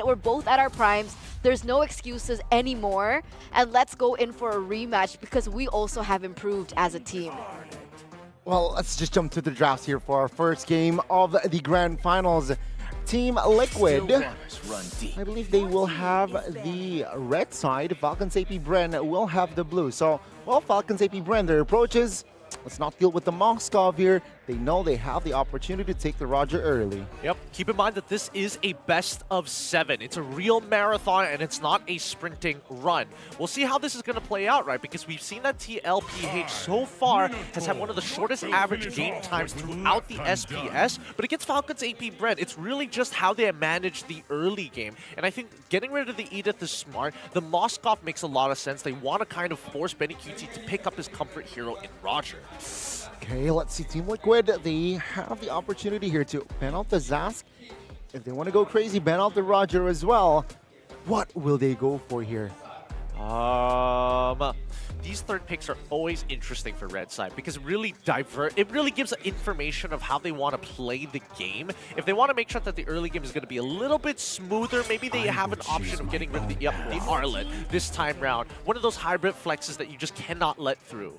we're both at our primes. There's no excuses anymore. And let's go in for a rematch because we also have improved as a team. Well, let's just jump to the drafts here for our first game of the Grand Finals. Team Liquid, I believe they will have the red side. Falcons AP Bren will have the blue. So, well, Falcons AP Bren, their approach is, let's not deal with the Moskov here. They know they have the opportunity to take the Roger early. Yep, keep in mind that this is a best of 7. It's a real marathon and it's not a sprinting run. We'll see how this is going to play out, right? Because we've seen that TLPH so far has had one of the shortest average game times throughout the SPS, but against Falcons AP Bren, it's really just how they manage the early game. And I think getting rid of the Edith is smart. The Moskov makes a lot of sense. They want to kind of force Benny QT to pick up his comfort hero in Roger. Okay, let's see. Team Liquid, they have the opportunity here to ban out the Zask. If they want to go crazy, ban out the Roger as well. What will they go for here? These third picks are always interesting for red side because it really gives information of how they want to play the game. If they want to make sure that the early game is going to be a little bit smoother, maybe they have an option of getting rid of the Arlet this time round. One of those hybrid flexes that you just cannot let through.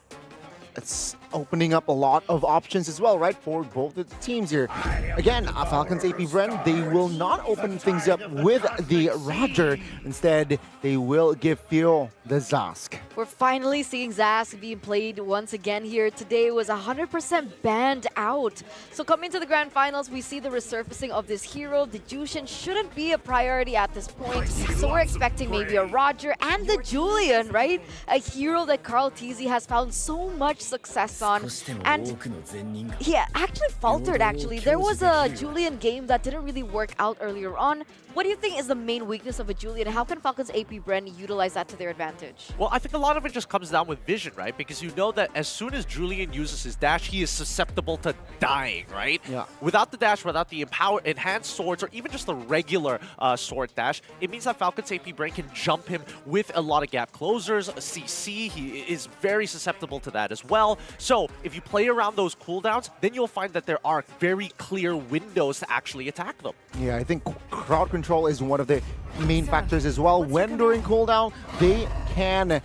It's opening up a lot of options as well, right, for both of the teams here. Again, Falcons AP Bren, they will not open things up with the Roger. Instead, they will give Phil the Zask. We're finally seeing Zask being played once again here. Today was 100% banned out. So coming to the Grand Finals, we see the resurfacing of this hero. The Jushin shouldn't be a priority at this point. So we're expecting maybe a Roger and the Julian, right? A hero that Carl Teasy has found so much success on. And he actually faltered, actually. There was a Julian game that didn't really work out earlier on. What do you think is the main weakness of a Julian? How can Falcons AP Bren utilize that to their advantage? Well, I think a lot of it just comes down with vision, right? Because you know that as soon as Julian uses his dash, he is susceptible to dying, right? Yeah. Without the dash, without the enhanced swords, or even just the regular sword dash, it means that Falcons AP Bren can jump him with a lot of gap closers, a CC. He is very susceptible to that as well. So if you play around those cooldowns, then you'll find that there are very clear windows to actually attack them. Yeah, I think crowd control is one of the main factors as well. When during cooldown, they can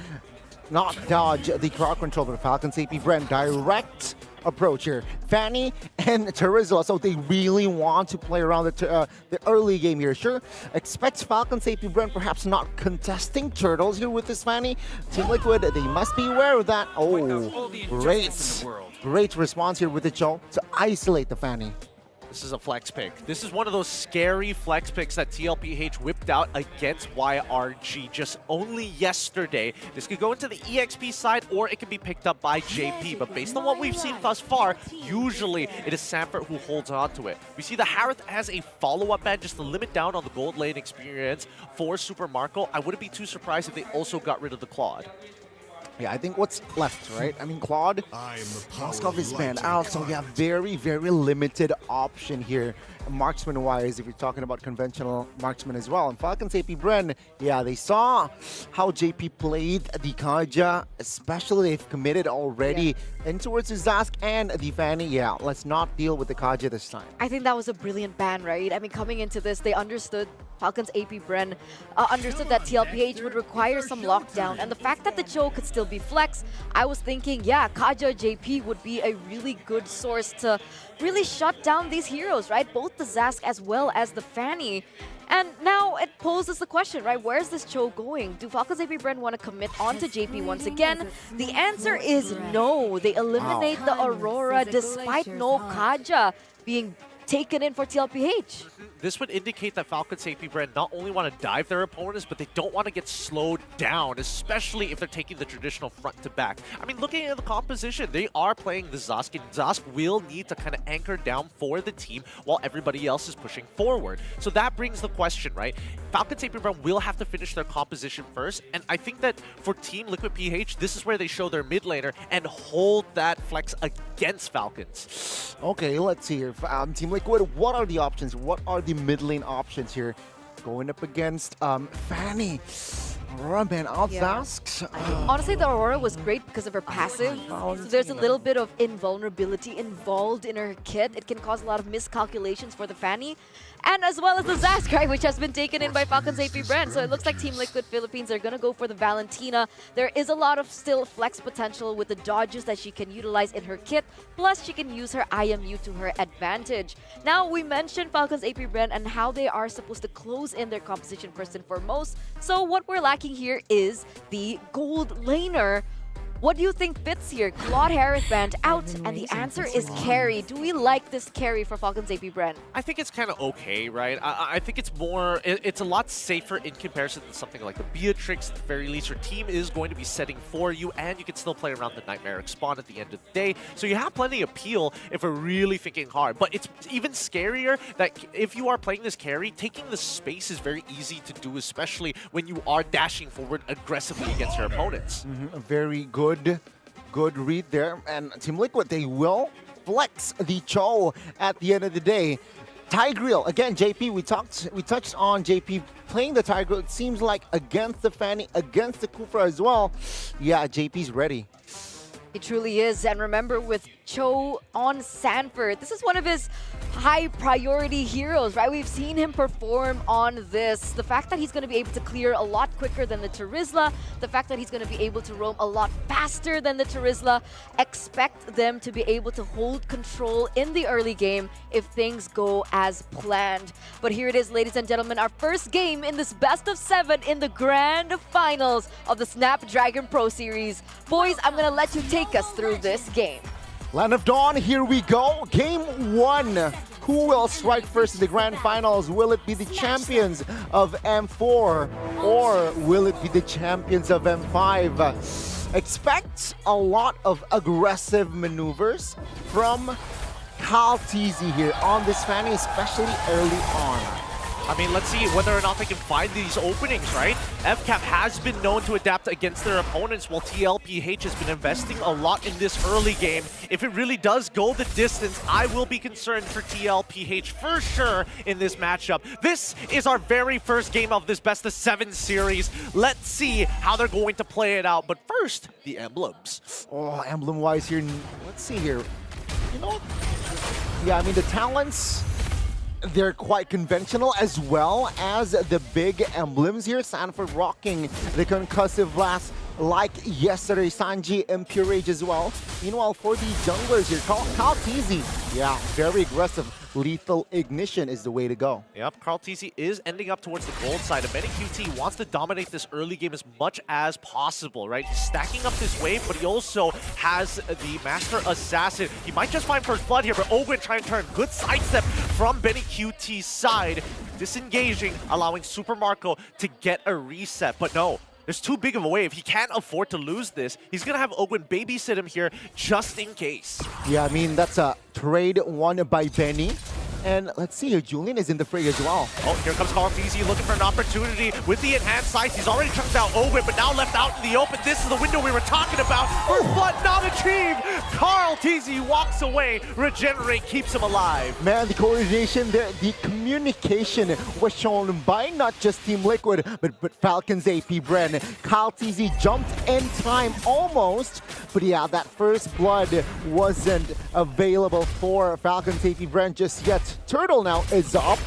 not dodge the crowd control, but Falcons AP Bren direct approach here. Fanny and Terizla, so they really want to play around the early game here. Sure, expect Falcons AP Bren perhaps not contesting Turtles here with this Fanny. Team Liquid, they must be aware of that. Oh, great response here with the Cho to isolate the Fanny. This is a flex pick. This is one of those scary flex picks that TLPH whipped out against YRG just only yesterday. This could go into the EXP side or it can be picked up by JP. But based on what we've seen thus far, usually it is Sanford who holds on to it. We see the Harith has a follow-up ban just to limit down on the gold lane experience for Super Marco. I wouldn't be too surprised if they also got rid of the Claude. Yeah, I think what's left, right? I mean, Claude, Moskov is banned out, so we have very, very limited option here, marksman-wise, if you're talking about conventional marksman as well. And Falcons AP Bren, yeah, they saw how JP played the Kaja, especially they've committed already in towards the Zask and the Fanny. Yeah, let's not deal with the Kaja this time. I think that was a brilliant ban, right? I mean, coming into this, they understood, Falcons AP Bren understood that TLPH would require some lockdown. And the fact that the Cho could still be flex, I was thinking, yeah, Kaja JP would be a really good source to really shut down these heroes, right? Both the Zask as well as the Fanny. And now it poses the question, right? Where's this Cho going? Do Falcons AP Bren want to commit onto JP once again? The answer is no. They eliminate the Aurora despite no Kaja being taken in for TLPH. This would indicate that Falcons AP Bren not only want to dive their opponents, but they don't want to get slowed down, especially if they're taking the traditional front to back. I mean, looking at the composition, they are playing the Zask, and Zask will need to kind of anchor down for the team while everybody else is pushing forward. So that brings the question, right? Falcons AP Bren will have to finish their composition first, and I think that for Team Liquid PH, this is where they show their mid laner and hold that flex against Falcons. Okay, let's see here. Team Liquid, what are the options? What are the mid lane options here? Going up against Fanny. Aurora ban out Zask. Honestly, the Aurora was great because of her passive. So there's a little bit of invulnerability involved in her kit. It can cause a lot of miscalculations for the Fanny. and as well as the Zaskrai, which has been taken in by Falcons AP Brand. So it looks like Team Liquid Philippines are going to go for the Valentina. There is a lot of still flex potential with the dodges that she can utilize in her kit, plus she can use her IMU to her advantage. Now, we mentioned Falcons AP Brand and how they are supposed to close in their composition first and foremost. So what we're lacking here is the gold laner. What do you think fits here? Claude Harris banned out, and the answer is carry. Do we like this carry for Falcons AP Brand? I think it's kind of okay, right? I think it's more, it's a lot safer in comparison to something like the Beatrix. At the very least, your team is going to be setting for you, and you can still play around the Nightmare spawn at the end of the day. So you have plenty of appeal if we're really thinking hard. But it's even scarier that if you are playing this carry, taking the space is very easy to do, especially when you are dashing forward aggressively against your opponents. Very good read there. And Team Liquid, they will flex the Cho at the end of the day. Tigreal, again, JP, we touched on JP playing the Tigreal. It seems like against the Fanny, against the Kufra as well. Yeah, JP's ready. It truly is. And remember, with Cho on Sanford, this is one of his high priority heroes, right? We've seen him perform on this. The fact that he's going to be able to clear a lot quicker than the Terizla, the fact that he's going to be able to roam a lot faster than the Terizla, expect them to be able to hold control in the early game if things go as planned. But here it is, ladies and gentlemen, our first game in this best of 7 in the grand finals of the Snapdragon Pro Series. Boys, I'm going to let you take us through this game. Land of Dawn, here we go. Game 1. Who will strike first in the grand finals? Will it be the champions of M4 or will it be the champions of M5? Expect a lot of aggressive maneuvers from CalTZ here on this Fanny, especially early on. I mean, let's see whether or not they can find these openings, right? FCAP has been known to adapt against their opponents, while TLPH has been investing a lot in this early game. If it really does go the distance, I will be concerned for TLPH for sure in this matchup. This is our very first game of this best of 7 series. Let's see how they're going to play it out. But first, the emblems. Oh, emblem-wise here, let's see here. You know, yeah, I mean, the talents, they're quite conventional, as well as the big emblems here. Sanford rocking the concussive blast like yesterday. Sanji Impurage as well. Meanwhile, for the junglers here, CalTZ, yeah, very aggressive. Lethal Ignition is the way to go. Yep, CalTZ is ending up towards the gold side. And ManyQT wants to dominate this early game as much as possible, right? He's stacking up this wave, but he also has the Master Assassin. He might just find first blood here, but Ogwen trying to turn. Good sidestep from ManyQT's side. Disengaging, allowing Super Marco to get a reset. But no, there's too big of a wave. He can't afford to lose this. He's going to have Ogwen babysit him here just in case. Yeah, I mean, that's a trade won by Benny. And let's see here, Julian is in the fray as well. Oh, here comes CalTZ looking for an opportunity with the enhanced sights. He's already chunked out Ogwen, but now left out in the open. This is the window we were talking about. First blood not achieved. CalTZ walks away. Regenerate keeps him alive. Man, the coordination there, the communication was shown by not just Team Liquid, but Falcons AP Brand. CalTZ jumped in time almost, but yeah, that first blood wasn't available for Falcons AP Brand just yet. Turtle now is up.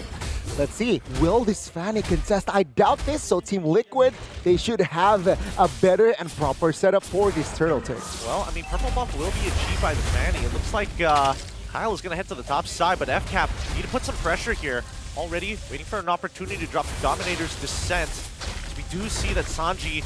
Let's see, will this Fanny contest? I doubt this, so Team Liquid, they should have a better and proper setup for this Turtle take. Well, I mean, purple buff will be achieved by the Fanny. It looks like Kyle is going to head to the top side, but FCAP need to put some pressure here. Already waiting for an opportunity to drop the Dominator's Descent. As we do see that Sanji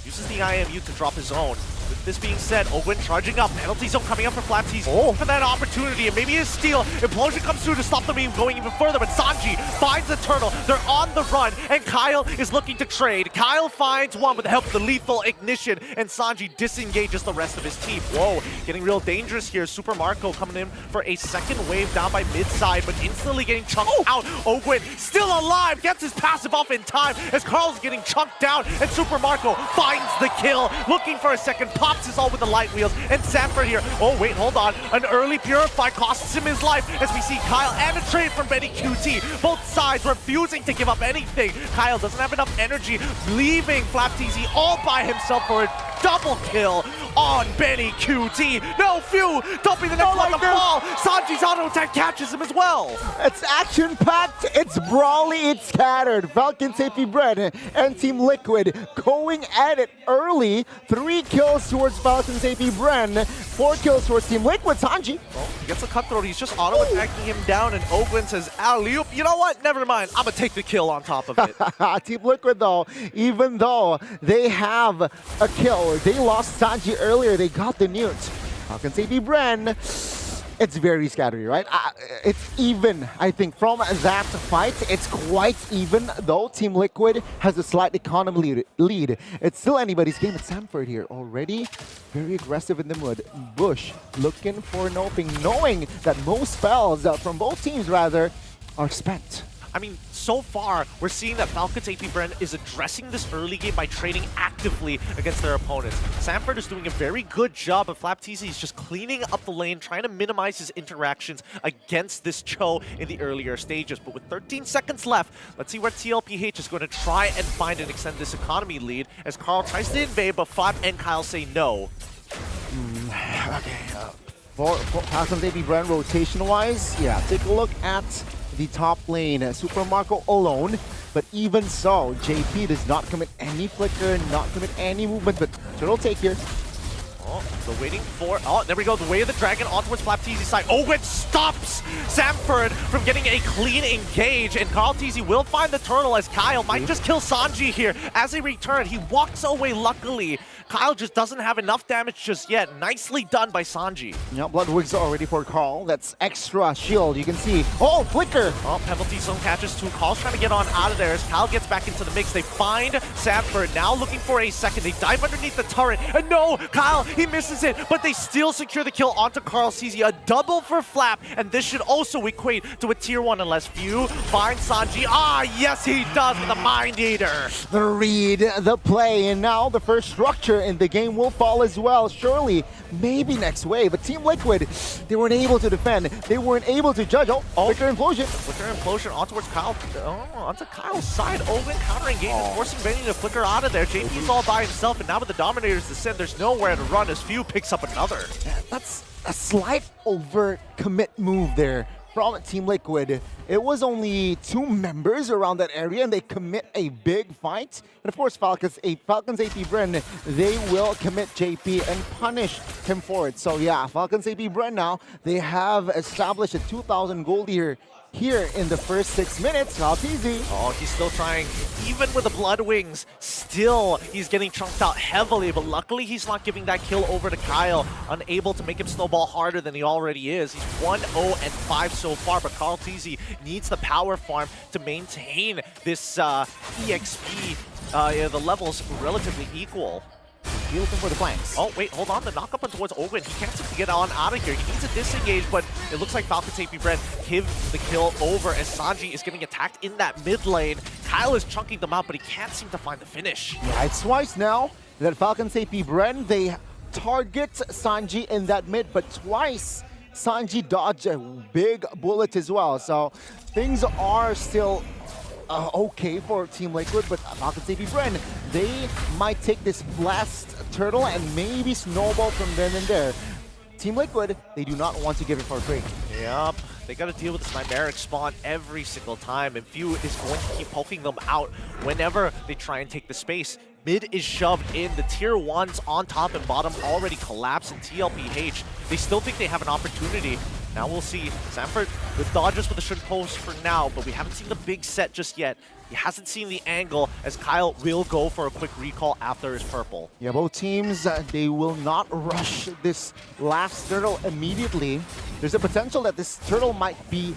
uses the IMU to drop his own. With this being said, Ogwen charging up. Penalty zone coming up for FlapTZ. Oh, for that opportunity, and maybe his steal. Implosion comes through to stop them even going even further, but Sanji finds the turtle. They're on the run, and Kyle is looking to trade. Kyle finds one with the help of the Lethal Ignition, and Sanji disengages the rest of his team. Whoa, getting real dangerous here. Super Marco coming in for a second wave down by mid-side, but instantly getting chunked out. Ogwen still alive, gets his passive off in time as Carl's getting chunked down, and Super Marco finds the kill. Looking for a second, pops his all with the light wheels, and Sanford here. Oh wait, hold on. An early Purify costs him his life as we see Kyle and a trade from ManyQT. Both sides refusing to give up anything. Kyle doesn't have enough energy, leaving FlapTZ all by himself for a double kill. on Benny QT. No, Few dumping the next one to fall. Sanji's auto attack catches him as well. It's action-packed, it's brawly, it's scattered. Falcons AP Bren and Team Liquid going at it early. 3 kills towards Falcons AP Bren, 4 kills towards Team Liquid. Sanji. Well, he gets a cutthroat. He's just auto-attacking him down, and Ogwin says, alley-oop. You know what? Never mind. I'm going to take the kill on top of it. Team Liquid, though, even though they have a kill, they lost Sanji earlier, they got the newt. Falcons AP Bren, it's very scattery, right? It's even, I think, from that fight. It's quite even, though Team Liquid has a slight economy lead. It's still anybody's game. It's Sanford here already. Very aggressive in the mud. Bush looking for an opening, knowing that most spells from both teams, rather, are spent. I mean, so far, we're seeing that Falcons AP Bren is addressing this early game by trading actively against their opponents. Sanford is doing a very good job, but FlapTZ is just cleaning up the lane, trying to minimize his interactions against this Cho in the earlier stages. But with 13 seconds left, let's see where TLPH is going to try and find and extend this economy lead as Carl tries to invade, but Flap and Kyle say no. Okay, for Falcons AP Bren rotation-wise, yeah, take a look at the top lane. Super Marco alone, but even so, JP does not commit any flicker, not commit any movement, but turtle take here. Oh, they're waiting for... Oh, there we go. The way of the dragon on towards FlapTZ's side. Oh, it stops Sanford from getting a clean engage, and Carl TZ will find the turtle as Kyle might just kill Sanji here. As he returns, he walks away luckily. Kyle just doesn't have enough damage just yet. Nicely done by Sanji. Yeah, Bloodwig's already for Carl. That's extra shield. You can see. Oh, flicker! Oh, penalty zone catches too. Carl's trying to get on out of there as Kyle gets back into the mix. They find Sanford, now looking for a second. They dive underneath the turret. And no, Kyle, he misses it, but they still secure the kill onto Carl CZ. A double for Flap, and this should also equate to a tier 1 unless Few finds Sanji. Ah, yes, he does with the Mind Eater. The read, the play, and now the first structure in the game will fall as well. Surely, maybe next wave. But Team Liquid, they weren't able to defend. They weren't able to judge. Oh, flicker implosion. Flicker implosion on towards Kyle. Oh, onto Kyle's side. Owen counter engage, forcing Benny to flicker out of there. JP's all by himself, and now with the Dominator's descent, there's nowhere to run as Few picks up another. Yeah, that's a slight over-commit move there from Team Liquid. It was only 2 members around that area, and they commit a big fight. And of course, Falcons AP Bren, they will commit JP and punish him for it. So yeah, Falcons AP Bren now, they have established a 2,000 gold here in the first 6 minutes. Not easy. Oh, he's still trying. Even with the Blood Wings, still he's getting chunked out heavily, but luckily he's not giving that kill over to Kyle, unable to make him snowball harder than he already is. He's 1-0-5 so far, but Carl TZ needs the power farm to maintain this EXP. The levels relatively equal. He's looking for the flanks. Oh, wait, hold on. The knock up on towards Ogwin. He can't seem to get on out of here. He needs a disengage, but it looks like Falcons AP Bren give the kill over as Sanji is getting attacked in that mid lane. Kyle is chunking them out, but he can't seem to find the finish. Yeah, it's twice now that Falcons AP Bren, they target Sanji in that mid, but twice Sanji dodged a big bullet as well. So things are still okay for Team Liquid, but Falcons AP Bren, they might take this blast turtle and maybe snowball from then and there. Team Liquid, they do not want to give it for free. Yep, they got to deal with this Chimeric spawn every single time, and Few is going to keep poking them out whenever they try and take the space. Mid is shoved in, the tier 1s on top and bottom already collapse in TLPH. They still think they have an opportunity. Now we'll see. Sanford with dodges for the shrimp post for now, but we haven't seen the big set just yet. He hasn't seen the angle as Kyle will go for a quick recall after his purple. Yeah, both teams, they will not rush this last turtle immediately. There's a potential that this turtle might be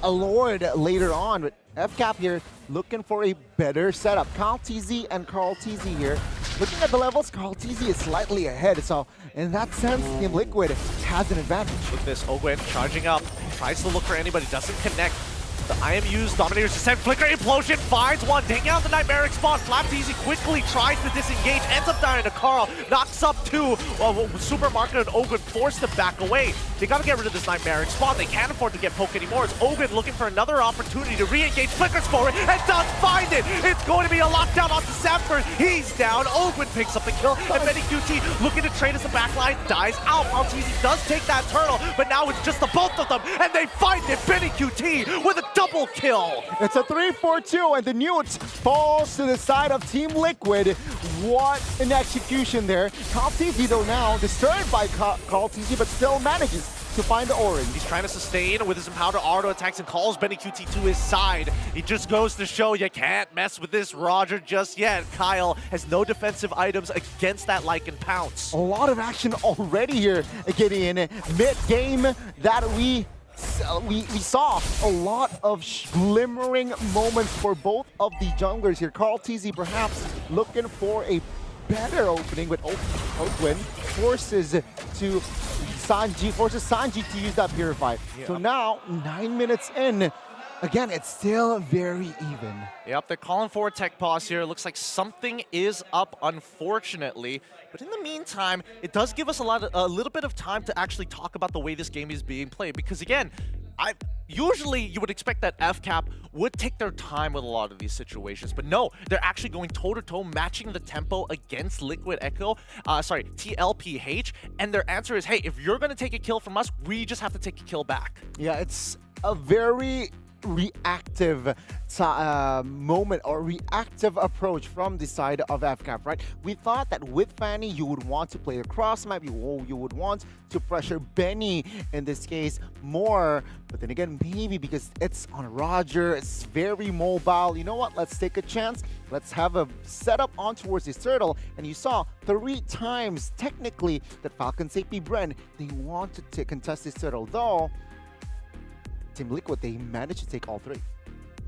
allured later on, but FCAP here looking for a better setup. Carl TZ and Carl TZ here. Looking at the levels, Carl TZ is slightly ahead, so in that sense, Team Liquid has an advantage. Look at this, Ogwen charging up, tries to look for anybody, doesn't connect. The IMU's Dominator's Descent, Flicker, Implosion, finds one, taking out the Nightmaric spawn. FlapTZ quickly tries to disengage, ends up dying to Carl, knocks up two. Super Market and Ogun forced to back away. They gotta get rid of this Nightmaric spawn. They can't afford to get poked anymore. It's Ogun looking for another opportunity to re-engage, flickers forward, and does find it! It's going to be a lockdown onto Sanford. He's down, Ogun picks up the kill, and Benny QT looking to trade as the backline, dies out. FlapTZ does take that turtle, but now it's just the both of them, and they find it! Benny QT with a double kill! It's a 3-4-2, and the Newt falls to the side of Team Liquid. What an execution there. culmination though now disturbed by culmination, but still manages to find the orange. He's trying to sustain with his empowered auto attacks and calls Benny QT to his side. He just goes to show you can't mess with this Roger just yet. Kyle has no defensive items against that Lycan Pounce. A lot of action already here, getting in mid-game that we saw a lot of glimmering moments for both of the junglers here. culmination perhaps looking for a better opening, but Oakland forces Sanji to use that Purify. Yeah. So now, 9 minutes in, again, it's still very even. Yep, they're calling for a tech pause here. Looks like something is up, unfortunately. But in the meantime, it does give us a little bit of time to actually talk about the way this game is being played. Because again, usually you would expect that FCAP would take their time with a lot of these situations, but no, they're actually going toe-to-toe, matching the tempo against Liquid Echo, TLPH, and their answer is, hey, if you're going to take a kill from us, we just have to take a kill back. Yeah, it's a very reactive moment or reactive approach from the side of FCAP, right? We thought that with Fanny, you would want to play the cross map, you would want to pressure Benny in this case more, but then again, maybe because it's on Roger, it's very mobile. You know what? Let's take a chance. Let's have a setup on towards this turtle, and you saw 3 times technically that FalconCP Bren, they wanted to contest this turtle, though Team Liquid, they managed to take all 3.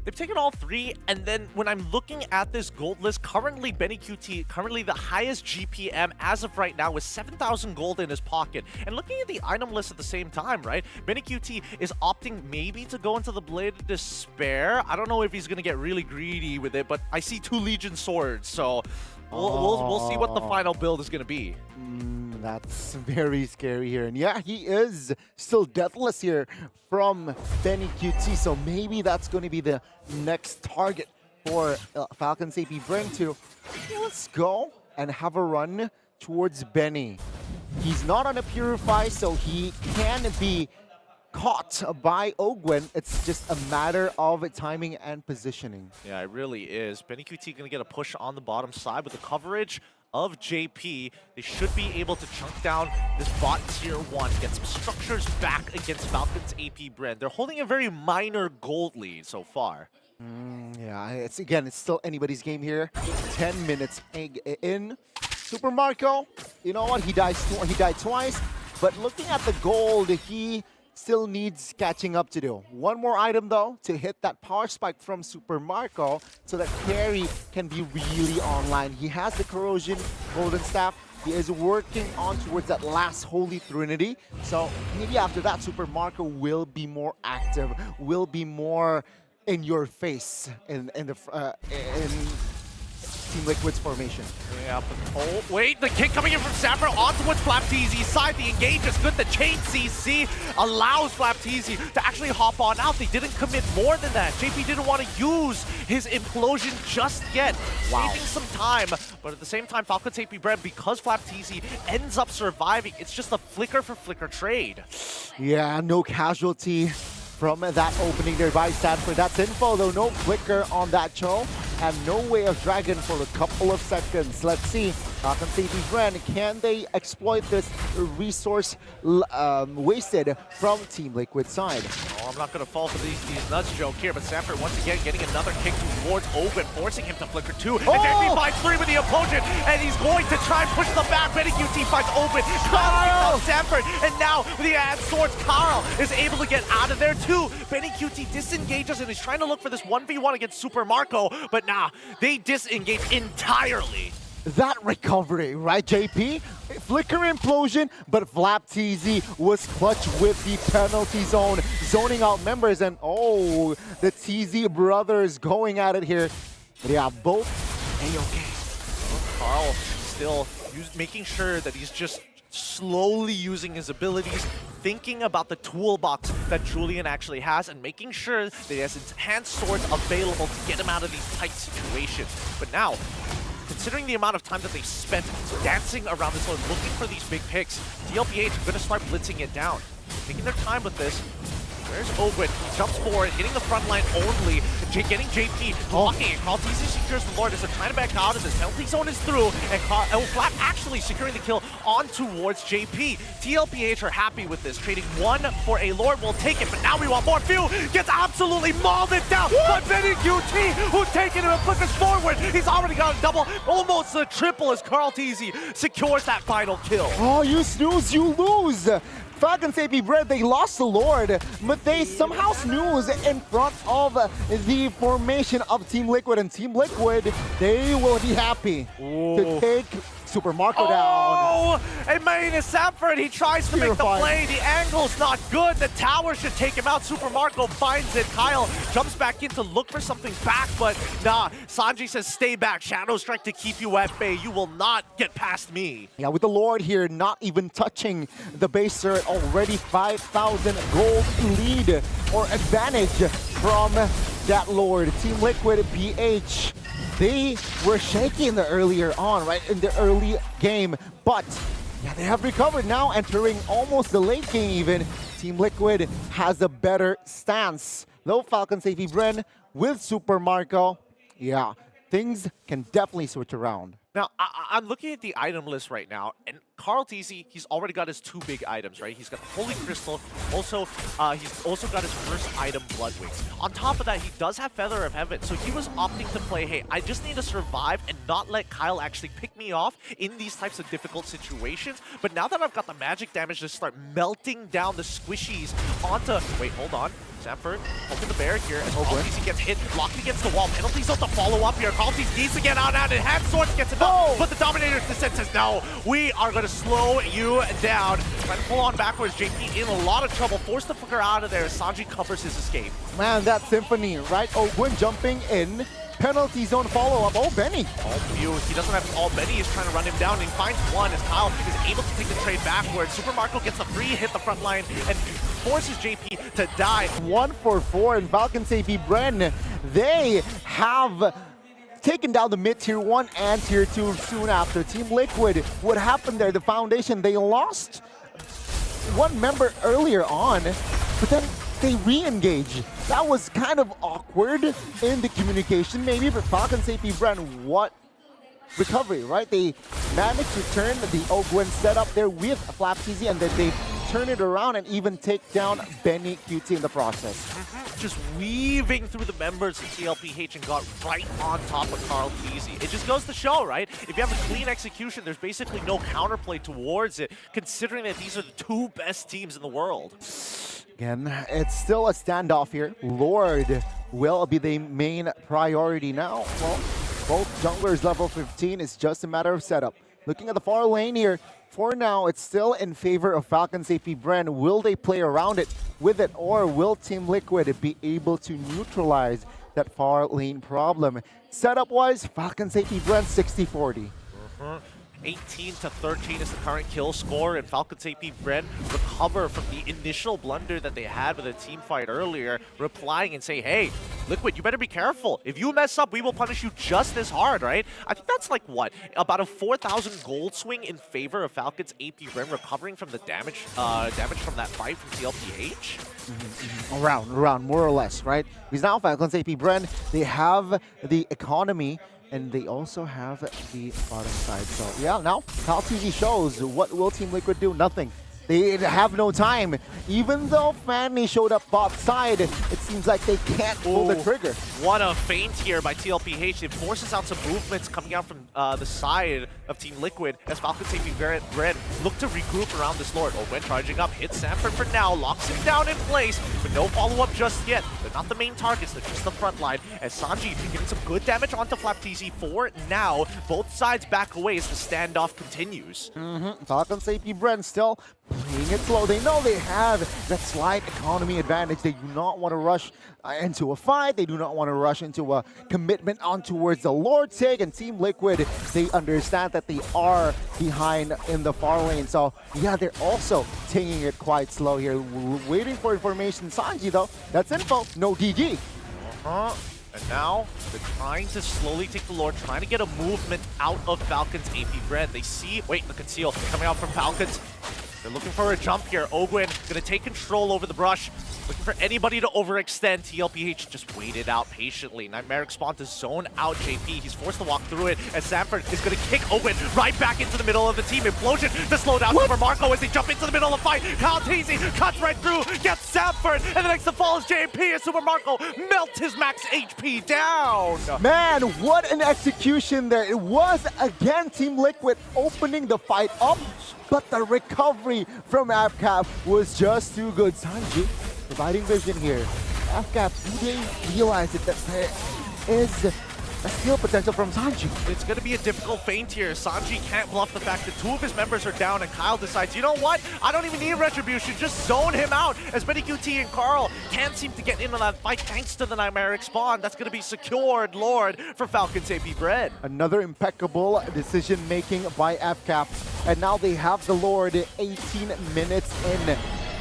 They've taken all 3, and then when I'm looking at this gold list, currently Benny QT, currently the highest GPM as of right now with 7,000 gold in his pocket. And looking at the item list at the same time, right? Benny QT is opting maybe to go into the Blade of Despair. I don't know if he's going to get really greedy with it, but I see 2 Legion swords, so we'll see what the final build is going to be. That's very scary here. And yeah, he is still deathless here from Benny QT. So maybe that's going to be the next target for FalconCP Bren to, let's go and have a run towards Benny. He's not on a Purify, so he can be caught by Ogwen. It's just a matter of timing and positioning. Yeah, it really is. Benny QT going to get a push on the bottom side with the coverage of JP. They should be able to chunk down this bot tier 1, get some structures back against Falcon's AP Bren. They're holding a very minor gold lead so far. Yeah, it's still anybody's game here. 10 minutes in. Super Marco, you know what? He died twice, but looking at the gold, he still needs catching up to do. One more item though to hit that power spike from Super Marco so that carry can be really online. He has the corrosion golden staff. He is working on towards that last holy trinity. So maybe after that, Super Marco will be more active, will be more in your face in Team Liquid's formation. Yeah, but oh, wait, the kick coming in from Sapper on towards FlapTZ's side. The engage is good. The chain CC allows FlapTZ to actually hop on out. They didn't commit more than that. JP didn't want to use his implosion just yet. Wow. Saving some time, but at the same time, FalconCP Bren, because FlapTZ ends up surviving, it's just a flicker for flicker trade. Yeah, no casualty from that opening there by Stanford. That's info though, no flicker on that Cho, and no way of Dragon for a couple of seconds. Let's see, FalconCP Bren, can they exploit this resource wasted from Team Liquid side? Oh, I'm not going to fall for these nuts joke here, but Stanford once again getting another kick towards Ogun, forcing him to flicker too. And JP finds 3 with the implosion, and he's going to try and push them back. Benny QT finds Ogun, Kyle Stanford, and now with the ad swords, Carl is able to get out of there too. Benny QT disengages and he's trying to look for this 1v1 against Super Marco, but nah, they disengage entirely. That recovery, right, JP? Flicker implosion, but Flap TZ was clutch with the penalty zone, zoning out members, and oh, the TZ brothers going at it here. They are both A-okay. Carl still making sure that he's just slowly using his abilities, thinking about the toolbox that Julian actually has, and making sure that he has enhanced swords available to get him out of these tight situations. But now, considering the amount of time that they spent dancing around this one, looking for these big picks, TLPH are going to start blitzing it down. Taking their time with this. There's Ogwin, he jumps forward, hitting the front line only, getting JP blocking it. Carl TZ secures the Lord as they're trying to back out of this. Penalty zone is through, and Flap actually securing the kill on towards JP. TLPH are happy with this, trading one for a Lord. We'll take it, but now we want more. Few gets absolutely mauled it down by Benny QT, who's taking him and flickers forward. He's already got a double, almost a triple as Carl TZ secures that final kill. Oh, you snooze, you lose. Falcons AP Bread, they lost the Lord, but they somehow snooze in front of the formation of Team Liquid, and Team Liquid, they will be happy to take Super Marco down. Oh, and main is Sanford. He tries to make the play. The angle's not good. The tower should take him out. Super Marco finds it. Kyle jumps back in to look for something back, but nah. Sanji says, stay back. Shadow Strike to keep you at bay. You will not get past me. Yeah, with the Lord here not even touching the base turret, already 5,000 gold lead or advantage from that Lord. Team Liquid PH, they were shaky in the earlier on, right, in the early game, but yeah, they have recovered now, entering almost the late game even. Team Liquid has a better stance. Though Falcons AP Bren with Super Marco, yeah, things can definitely switch around. Now, I'm looking at the item list right now, and Carl TZ, he's already got his two big items, right? He's got the Holy Crystal, also, he's also got his first item, Blood Wings. On top of that, he does have Feather of Heaven, so he was opting to play, hey, I just need to survive and not let Kyle actually pick me off in these types of difficult situations. But now that I've got the magic damage to start melting down the squishies onto... Wait, hold on. Sanford poking the bear here as Carl TZ gets hit, blocked against the wall. Penalties on to follow up here. Carl TZ needs to get out, and Hand Swords gets him up. But the Dominator's Descent says, no, we are going to slow you down. Trying to pull on backwards. JP in a lot of trouble. Forced to flicker out of there as Sanji covers his escape. Man, that Symphony, right? Ogwin jumping in. Penalty zone follow-up. Oh, Benny. Oh, Mew. He doesn't have all. Benny is trying to run him down, and he finds one as Kyle is able to take the trade backwards. Super Marco gets a free hit the front line and forces JP to die. 1 for 4 in Falcons AP Bren. They have taken down the mid tier 1 and tier 2 soon after. Team Liquid, what happened there? The foundation, they lost one member earlier on, but then they re-engage. That was kind of awkward in the communication maybe, but Falcons AP Bren, what recovery, right? They managed to turn the Ogwin setup there with Flap TZ, and then they turn it around and even take down Benny QT in the process. Just weaving through the members of TLPH and got right on top of Carl TZ. It just goes to show, right? If you have a clean execution, there's basically no counterplay towards it, considering that these are the two best teams in the world. Again, it's still a standoff here. Lord will be the main priority now. Well, both junglers level 15. It's just a matter of setup. Looking at the far lane here, for now, it's still in favor of Falcons AP Bren. Will they play around it with it, or will Team Liquid be able to neutralize that far lane problem? Setup-wise, Falcons AP Bren 60-40. 18-13 is the current kill score, and Falcons AP Bren recover from the initial blunder that they had with a team fight earlier, replying and saying, hey, Liquid, you better be careful. If you mess up, we will punish you just as hard, right? I think that's like, what, about a 4,000 gold swing in favor of Falcons AP Bren recovering from the damage from that fight from TLPH? Around, more or less, right? Because now Falcons AP Bren, they have the economy, and they also have the bottom side. So yeah, now Kyle TZ shows what will Team Liquid do? Nothing. They have no time. Even though Fanny showed up bot side, it's seems like they can't pull the Ooh. trigger. What a feint here by TLPH. It forces out some movements coming out from the side of Team Liquid as Falcons AP Bread look to regroup around this Lord. Owen charging up, hits Sanford for now, locks him down in place, but no follow-up just yet. They're not the main targets, they're just the front line. As Sanji getting some good damage onto FlapTZ for now. Both sides back away as the standoff continues. Falcons AP Bren still playing it slow. They know they have that slight economy advantage. They do not want to rush into a fight. They do not want to rush into a commitment on towards the Lord take. And Team Liquid, they understand that they are behind in the far lane. So yeah, they're also taking it quite slow here. Waiting for information. Sanji though, that's info. No DG. And now they're trying to slowly take the Lord, trying to get a movement out of Falcons AP Bread. They see, wait, the conceal coming out from Falcons. They're looking for a jump here. Ogwin gonna take control over the brush. Looking for anybody to overextend. TLPH just waited out patiently. Nightmaric spawn to zone out JP. He's forced to walk through it as Sanford is gonna kick Ogwin right back into the middle of the team. Implosion to slow down over Marco as they jump into the middle of the fight. culmination cuts right through, gets Sanford, and the next to fall is JP as Super Marco melts his max HP down. Man, what an execution there. It was, again, Team Liquid opening the fight up, but the recovery from FCAP was just too good. Sanji providing vision here. FCAP, do they realize that there is a steal potential from Sanji? It's going to be a difficult feint here. Sanji can't bluff the fact that two of his members are down, and Kyle decides, you know what? I don't even need retribution. Just zone him out. As Benny QT and Carl can't seem to get into that fight thanks to the Nightmaric spawn. That's going to be secured, Lord, for Falcons AP Bread. Another impeccable decision making by FCAP. And now they have the Lord 18 minutes in.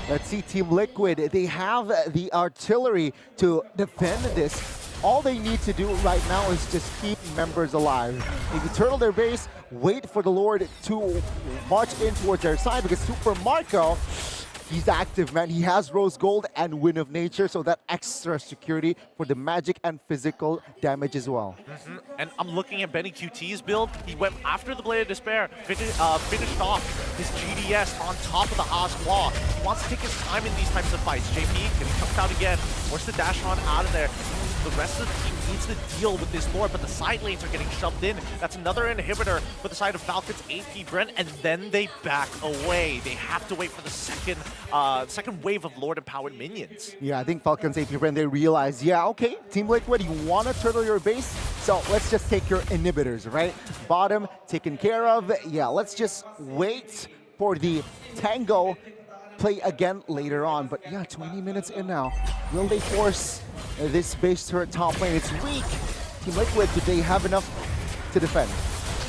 Let's see Team Liquid. They have the artillery to defend this. All they need to do right now is just keep members alive. Maybe turtle their base, wait for the Lord to march in towards their side, because Super Marco, he's active, man. He has Rose Gold and Wind of Nature, so that extra security for the magic and physical damage as well. And I'm looking at Benny QT's build. He went after the Blade of Despair, finished off his GDS on top of the Haas Claw. He wants to take his time in these types of fights. JP getting chucked out again, forced the dash on out of there. The rest of the team needs to deal with this Lord, but the side lanes are getting shoved in. That's another inhibitor for the side of Falcons AP Brent, and then they back away. They have to wait for the second wave of Lord-empowered minions. Yeah, I think Falcons AP Brand, they realize, yeah, okay, Team Liquid, you want to turtle your base, so let's just take your inhibitors, right? Bottom taken care of. Yeah, let's just wait for the tango play again later on. But yeah, 20 minutes in now. Will they force this base turret top lane? It's weak. Team Liquid, do they have enough to defend?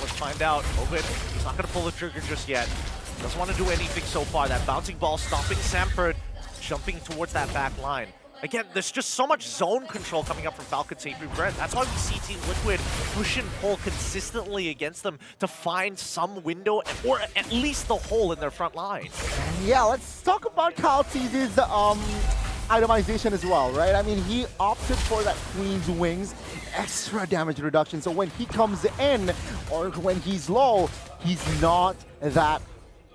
Let's find out. Ovid, he's not going to pull the trigger just yet. Doesn't want to do anything so far. That bouncing ball stopping Sanford, jumping towards that back line. Again, there's just so much zone control coming up from Falcons AP Brent. That's why we see Team Liquid push and pull consistently against them to find some window or at least the hole in their front line. Yeah, let's talk about Kyle T's itemization as well, right? I mean, he opted for that Queen's Wings, extra damage reduction. So when he comes in or when he's low, he's not that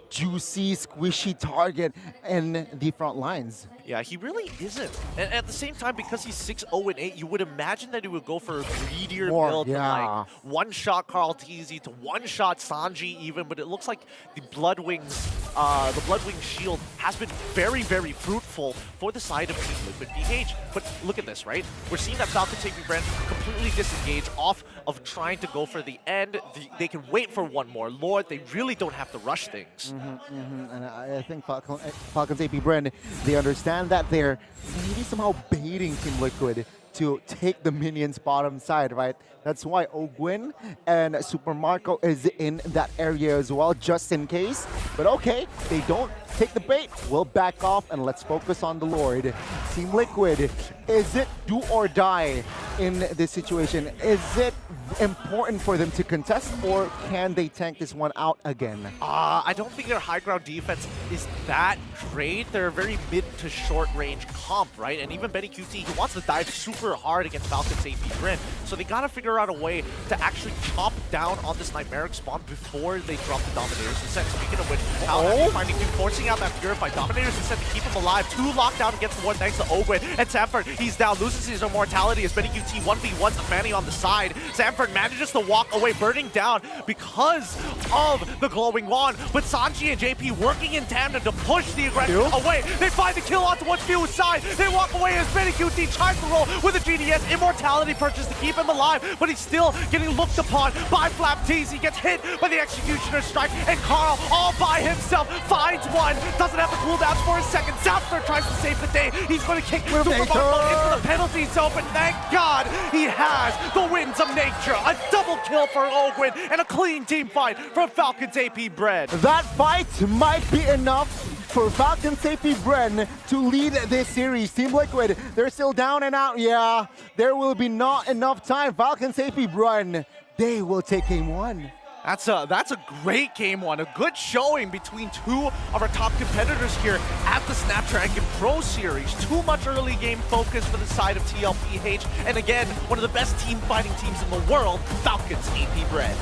juicy, squishy target in the front lines. Yeah, he really isn't. And at the same time, because he's 6-0-8, you would imagine that he would go for a greedier build, yeah. like one-shot Carl TZ to one-shot Sanji even, but it looks like the Bloodwing shield has been very, very fruitful for the side of Team Liquid PH. But look at this, right? We're seeing that Falcons AP Brent completely disengage off of trying to go for the end. They can wait for one more Lord. They really don't have to rush things. And I think Falcons AP Brand, they understand that they're maybe somehow baiting Team Liquid to take the minions bottom side, right? That's why Ogwin and Super Marco is in that area as well, just in case. But okay, they don't take the bait. We'll back off and let's focus on the Lord. Team Liquid, is it do or die in this situation? Is it important for them to contest, or can they tank this one out again? I don't think their high ground defense is that great. They're a very mid to short range comp, right? And even Benny QT, he wants to dive super hard against Falcons AP Brent. So they gotta figure out a way to actually chop down on this Nightmaric spawn before they drop the Dominator's Descent. Speaking of which, how finding him forcing out that Purify. Dominator's Descent to keep him alive. 2 lockdown against 1 thanks to Ogwin. And Sanford, he's down, loses his immortality as many UT 1v1s Manny on the side. Sanford manages to walk away, burning down because of the glowing wand. But Sanji and JP working in tandem to push the aggression away. They find the kill onto one Few's side. They walk away as Benny QT tries to roll with a GDS immortality purchase to keep him alive, but he's still getting looked upon by Flap Tees. He gets hit by the Executioner strike, and Carl all by himself finds one. Doesn't have the cooldowns for a second. Zapster tries to save the day. He's going to kick Super Marco into the penalty zone, but thank God he has the winds of nature. A double kill for Ogwin and a clean team fight from Falcons AP Bread. That fight might be enough for Falcons AP Bren to lead this series. Team Liquid, they're still down and out. Yeah, there will be not enough time. Falcons AP Bren, they will take game 1. That's a great game 1, a good showing between 2 of our top competitors here at the Snapdragon Pro Series. Too much early game focus for the side of TLPH, and again, one of the best team fighting teams in the world, Falcons AP Bread.